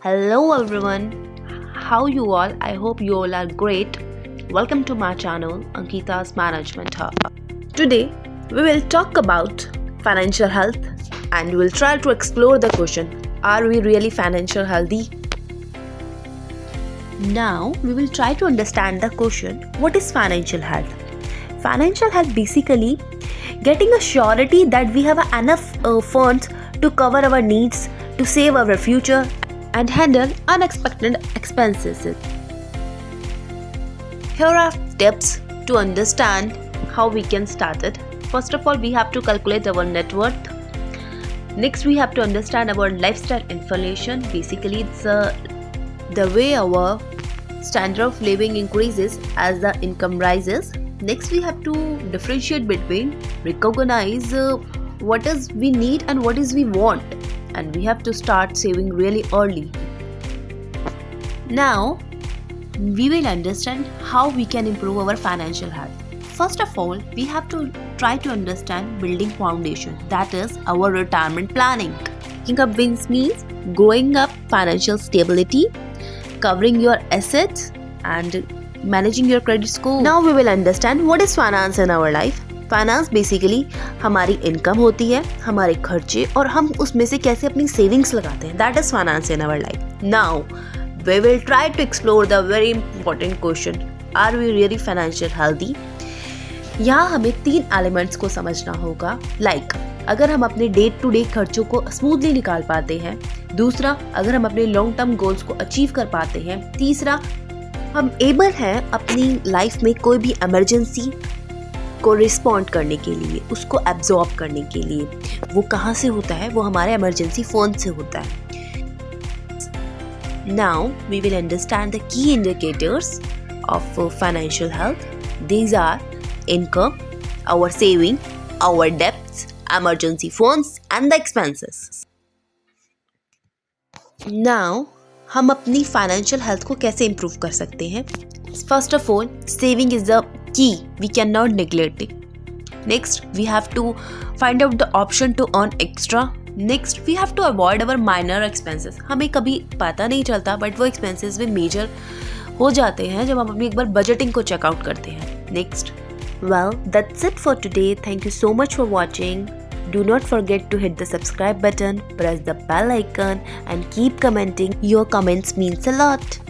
Hello everyone, how you all? I hope you all are great. Welcome to my channel, Ankita's Management Hub. Today, we will talk about financial health and we will try to explore the question, are we really financial healthy? Now, we will try to understand the question, what is financial health? Financial health basically getting a surety that we have enough funds to cover our needs, to save our future and handle unexpected expenses. Here are tips to understand how we can start it. First of all, we have to calculate our net worth. Next, we have to understand our lifestyle inflation. Basically, it's the way our standard of living increases as the income rises. Next, we have to differentiate between recognize what is we need and what is we want. And we have to start saving really early. Now, we will understand how we can improve our financial health. First of all, we have to try to understand building foundation, that is our retirement planning. Making up wins means growing up financial stability, covering your assets and managing your credit score. Now we will understand what is finance in our life. Finance basically हमारी income होती है, हमारे खर्चे और हम उसमें से कैसे अपनी सेविंग्स लगाते हैं. That is finance in our life. Now we will try to explore the very important question, are we really financial healthy. यहाँ हमें 3 एलिमेंट्स को समझना होगा. लाइक अगर हम अपने डे टू डे खर्चों को स्मूथली निकाल पाते हैं. दूसरा, अगर हम अपने लॉन्ग टर्म गोल्स को अचीव कर पाते हैं. तीसरा, हम एबल हैं अपनी लाइफ में कोई भी इमरजेंसी को रिस्पॉन्ड करने के लिए, उसको एब्जॉर्ब करने के लिए. वो कहाँ से होता है? वो हमारे इमरजेंसी फंड से होता है. Now we will understand the key indicators of financial health. These are income, our saving, our debts, emergency funds and the expenses. Now हम अपनी फाइनेंशियल हेल्थ को कैसे इम्प्रूव कर सकते हैं? First of all, saving is the key, we cannot neglect it. Next, we have to find out the option to earn extra. Next, we have to avoid our minor expenses. हमें कभी पता नहीं चलता but वो expenses भी major हो जाते हैं जब हम अपनी एक बार बजटिंग को चेकआउट करते हैं. Next, well, that's it for today. Thank you so much for watching. Do not forget to hit the subscribe button, press the bell icon and keep commenting. Your comments means a lot.